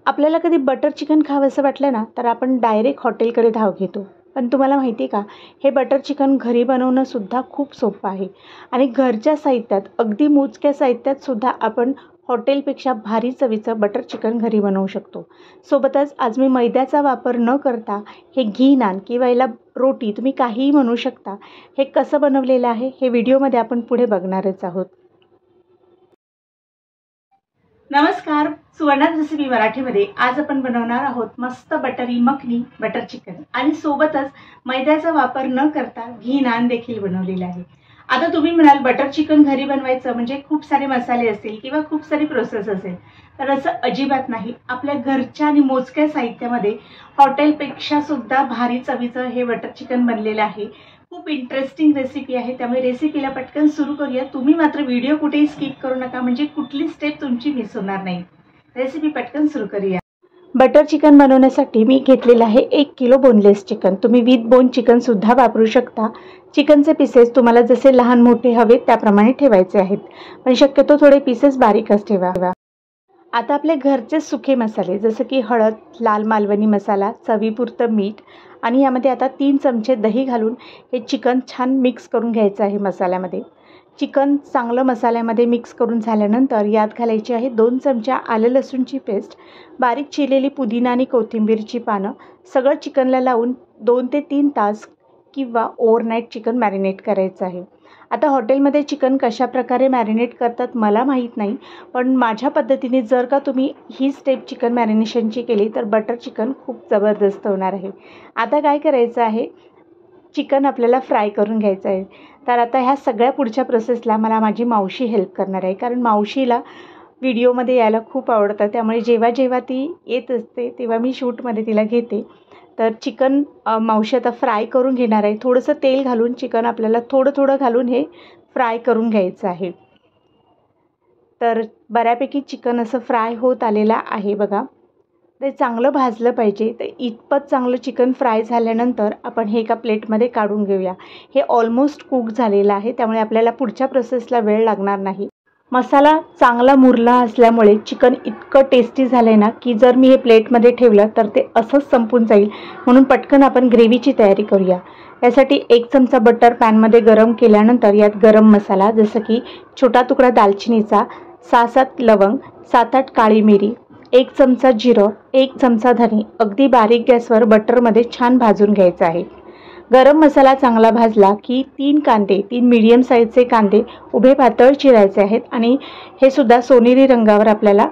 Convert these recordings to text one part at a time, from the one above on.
आपल्याला कधी butter chicken खावंसं वाटलं ना, तर आपण डायरेक्ट हॉटेलकडे धाव घेतो. पण तुम्हाला माहिती आहे का, हे बटर चिकन घरी बनवणंसुद्धा खूप सोपं आहे आणि घरच्या साहित्यात, अगदी मोजक्या साहित्यातसुद्धा आपण हॉटेलपेक्षा भारी चवीचं बटर चिकन घरी बनवू शकतो. सोबतच आज मी मैद्याचा वापर न करता हे घी नान किंवा याला रोटी तुम्ही काहीही म्हणू शकता, हे कसं बनवलेलं आहे, हे व्हिडिओमध्ये आपण पुढे बघणारच आहोत. नमस्कार, सुवर्णा रेसिपी मराठीमध्ये आज आपण बनवणार आहोत मस्त बटरी मखनी बटर चिकन आणि सोबतच मैद्याचा वापर न करता घी नान देखील बनवलेला आहे. आता तुम्ही म्हणाल बटर चिकन घरी बनवायचं म्हणजे खूप सारे मसाले असतील किंवा खूप सारी प्रोसेस असेल, तर असं अजिबात नाही. आपल्या घरच्या आणि मोजक्या साहित्यामध्ये हॉटेलपेक्षा सुद्धा भारी चवीचं हे बटर चिकन बनलेलं आहे. खूप इंटरेस्टिंग रेसिपी आहे, त्यामुळे रेसिपीला पटकन सुरू करूया. तुम्ही मात्र व्हिडिओ कुठेही स्किप करू नका, म्हणजे कुठली स्टेप तुमची मिस होणार नाही. रेसिपी पटकन सुरू करूया. बटर चिकन बनवण्यासाठी मी घेतलेलं आहे 1 किलो बोनलेस चिकन. तुम्ही विथ बोन चिकन सुद्धा वापरू शकता. चिकनचे पीसेस तुम्हाला जसे लहान मोठे हवे त्याप्रमाणे ठेवायचे आहेत, पण शक्यतो थोडे पीसेस बारीकच ठेवा. आता आपले घरचे सुखे मसाले जसं की हळद, लाल मालवणी मसाला, चवीपुरतं मीठ आणि यामध्ये आता 3 चमचे दही घालून हे चिकन छान मिक्स करून घ्यायचं आहे मसाल्यामध्ये. चिकन चांगलं मसाल्यामध्ये मिक्स करून झाल्यानंतर यात घालायची आहे 2 चमचा आलं लसूणची पेस्ट, बारीक चिरलेली पुदिना आणि कोथिंबीरची पानं. सगळं चिकनला लावून 2 ते 3 तास किंवा ओव्हरनाईट चिकन मॅरिनेट करायचं आहे. आता हॉटेलमध्ये चिकन कशा प्रकारे मॅरिनेट करतात मला माहीत नाही, पण माझ्या पद्धतीने जर का तुम्ही ही स्टेप चिकन मॅरिनेशनची केली तर बटर चिकन खूप जबरदस्त होणार आहे. आता काय करायचं आहे, चिकन आपल्याला फ्राय करून घ्यायचं आहे. तर आता ह्या सगळ्या पुढच्या प्रोसेसला मला माझी मावशी हेल्प करणार आहे, कारण मावशीला व्हिडिओमध्ये यायला खूप आवडतं. त्यामुळे जेव्हा जेव्हा ती येत असते तेव्हा मी शूटमध्ये तिला घेते. तर चिकन मावशी आता फ्राय करून घेणार आहे. थोडंसं तेल घालून चिकन आपल्याला थोडं थोडं घालून हे फ्राय करून घ्यायचं आहे. तर बऱ्यापैकी चिकन असं फ्राय होत आलेलं आहे बघा. ते चांगलं भाजलं पाहिजे. तर इतपत चांगलं चिकन फ्राय झाल्यानंतर आपण हे एका प्लेटमध्ये काढून घेऊया. हे ऑलमोस्ट कुक झालेलं आहे, त्यामुळे आपल्याला पुढच्या प्रोसेसला वेळ लागणार नाही. मसाला चांगला मुरला असल्यामुळे चिकन इतकं टेस्टी झालं आहे ना, की जर मी हे प्लेटमध्ये ठेवलं तर ते असंच संपून जाईल. म्हणून पटकन आपण ग्रेव्हीची तयारी करूया. यासाठी 1 चमचा बटर पॅनमध्ये गरम केल्यानंतर यात गरम मसाला जसं की छोटा तुकडा दालचिनीचा, 6-7 लवंग, 7-8 काळी मिरी, 1 चमचा जिरं, 1 चमचा धने अगदी बारीक गॅसवर बटरमध्ये छान भाजून घ्यायचं आहे. गरम मसाला चांगला भाजला की 3 मीडियम साईजचे कांदे उभे पातळ चिरायचे आहेत आणि हे सुद्धा सोनेरी रंगावर आपल्याला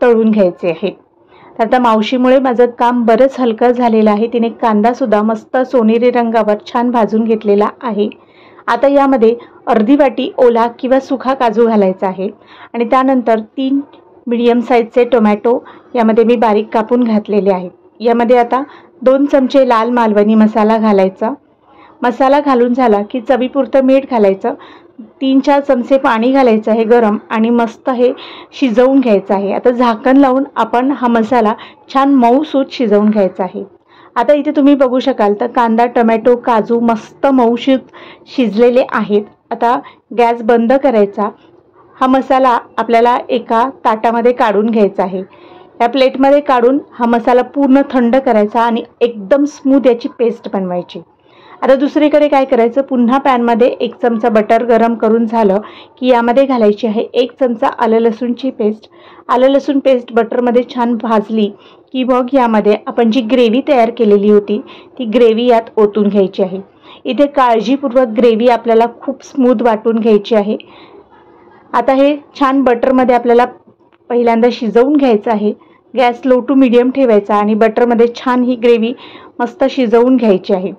तळून घ्यायचे आहेत. तर आता मावशीमुळे माझं काम बरंच हलकं झालेलं आहे. तिने कांदासुद्धा मस्त सोनेरी रंगावर छान भाजून घेतलेला आहे. आता यामध्ये अर्धी वाटी ओला किंवा सुखा काजू घालायचा आहे आणि त्यानंतर 3 मीडियम साईजचे टोमॅटो यामध्ये मी बारीक कापून घातलेले आहेत. यामध्ये आता 2 चमचे लाल मालवणी मसाला घालायचा. मसाला घालून झाला की चवीपुरतं मीठ घालायचं. 3-4 चमचे पाणी घालायचं आहे गरम आणि मस्त हे शिजवून घ्यायचं आहे. आता झाकण लावून आपण हा मसाला छान मऊसूत शिजवून घ्यायचा आहे. आता इथे तुम्ही बघू शकाल तर कांदा, टोमॅटो, काजू मस्त मऊसूत शिजलेले आहेत. आता गॅस बंद करायचा. हा मसाला आपल्याला एका ताटामध्ये काढून घ्यायचा आहे. या प्लेटमध्ये काढून हा मसाला पूर्ण थंड करायचा आणि एकदम स्मूथ याची पेस्ट बनवायची. आता दुसरीकडे काय करायचं, पुन्हा पॅनमध्ये 1 चमचा बटर गरम करून झालं की यामध्ये घालायची आहे 1 चमचा आलं लसूणची पेस्ट. आलं लसूण पेस्ट बटरमध्ये छान भाजली की मग यामध्ये आपण जी ग्रेव्ही तयार केलेली होती ती ग्रेव्ही यात ओतून घ्यायची आहे. इथे काळजीपूर्वक ग्रेव्ही आपल्याला खूप स्मूथ वाटून घ्यायची आहे. आता हे छान बटरमध्ये आपल्याला पहिल्यांदा शिजवून घ्यायचं आहे. गॅस लो टू मीडियम ठेवायचा आणि बटरमध्ये छान ही ग्रेव्ही मस्त शिजवून घ्यायची आहे.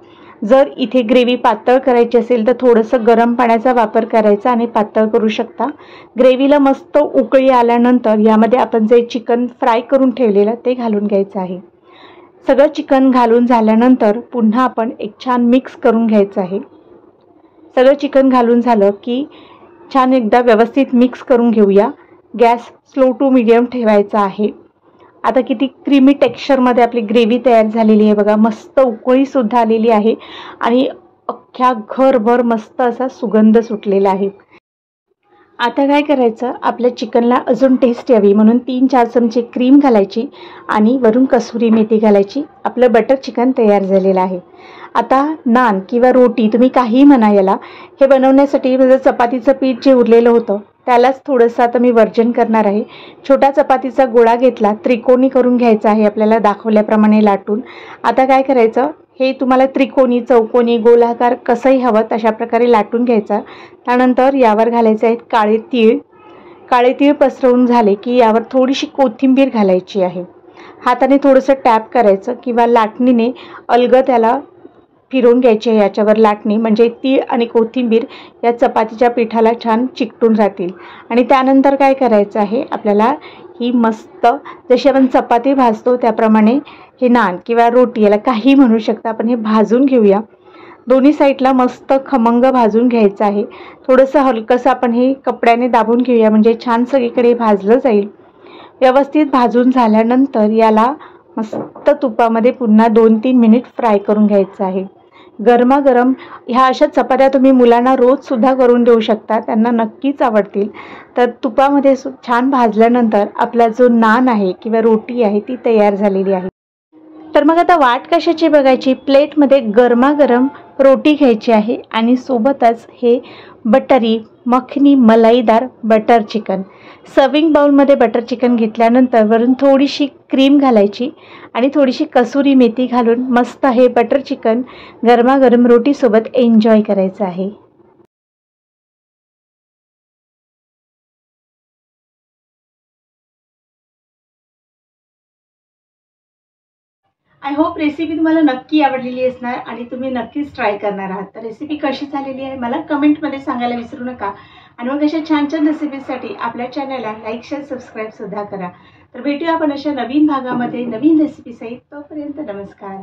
जर इथे ग्रेव्ही पातळ करायची असेल तर थोडंसं गरम पाण्याचा वापर करायचा आणि पातळ करू शकता. ग्रेव्हीला मस्त उकळी आल्यानंतर यामध्ये आपण जे चिकन फ्राय करून ठेवलेलं ते घालून घ्यायचं आहे. सगळं चिकन घालून झाल्यानंतर पुन्हा आपण एक छान मिक्स करून घ्यायचं आहे. सगळं चिकन घालून झालं की छान एकदा व्यवस्थित मिक्स करून घेऊया. गॅस स्लो टू मीडियम ठेवायचा आहे. आता किती क्रीमी टेक्स्चरमध्ये आपली ग्रेव्ही तयार झालेली आहे बघा. मस्त उकळीसुद्धा आलेली आहे आणि अख्ख्या घरभर मस्त असा सुगंध सुटलेला आहे. आता काय करायचं, आपल्या चिकनला अजून टेस्ट यावी म्हणून 3-4 चमचे क्रीम घालायची आणि वरून कसुरी मेथी घालायची. आपलं बटर चिकन तयार झालेलं आहे. आता नान किंवा रोटी तुम्ही काहीही म्हणा याला, हे बनवण्यासाठी माझं चपातीचं पीठ जे उरलेलं होतं त्यालाच थोडंसं आता मी वर्जन करणार आहे. छोटा चपातीचा गोळा घेतला, त्रिकोणी करून घ्यायचा आहे आपल्याला दाखवल्याप्रमाणे लाटून. आता काय करायचं, हे तुम्हाला त्रिकोणी, चौकोनी, गोलाकार कसंही हवं तशा प्रकारे लाटून घ्यायचा. त्यानंतर यावर घालायचे आहेत काळे तीळ. काळे तीळ पसरवून झाले की यावर थोडीशी कोथिंबीर घालायची आहे. हाताने थोडंसं टॅप करायचं किंवा लाटणीने अलगद त्याला फिरवून घ्यायची आहे याच्यावर लाटणी, म्हणजे तीळ आणि कोथिंबीर या चपातीच्या पिठाला छान चिकटून राहतील. आणि त्यानंतर काय करायचं आहे आपल्याला, ही मस्त जशी आपण चपाती भाजतो त्याप्रमाणे हे नान किंवा रोटी याला काही म्हणू शकता आपण, हे भाजून घेऊया. दोन्ही साईडला मस्त खमंग भाजून घ्यायचं आहे. थोडंसं हलकंसं आपण हे कपड्याने दाबून घेऊया म्हणजे छान सगळीकडे भाजलं जाईल. व्यवस्थित भाजून झाल्यानंतर याला मस्त तुपामध्ये पुन्हा 2-3 मिनिट फ्राय करून घ्यायचं आहे. गरमागरम ह्या अशा चपात्या तुम्ही मुलांना रोजसुद्धा करून देऊ शकता, त्यांना नक्कीच आवडतील. तर तुपामध्ये छान भाजल्यानंतर आपला जो नान आहे किंवा रोटी आहे ती तयार झालेली आहे. तर मग आता वाट कशाची बघायची, प्लेटमध्ये गरमागरम रोटी घ्यायची आहे आणि सोबतच हे बटरी मखनी मलाईदार बटर चिकन. सर्विंग बाउलमध्ये बटर चिकन घेतल्यानंतर वरून थोडीशी क्रीम घालायची आणि थोडीशी कसुरी मेथी घालून मस्त हे बटर चिकन गरमागरम रोटीसोबत एन्जॉय करायचं आहे. आय होप रेसिपी तुम्हाला नक्की आवडलेली असणार आणि तुम्ही नक्कीच ट्राय करणार आहात. तर रेसिपी कशी झालेली आहे मला कमेंटमध्ये सांगायला विसरू नका. आणि मग अशा छान छान रेसिपीजसाठी आपल्या चॅनलला लाईक, शेअर, सबस्क्राईब सुद्धा करा. तर भेटूया आपण अशा नवीन भागामध्ये नवीन रेसिपी सहित. तोपर्यंत नमस्कार.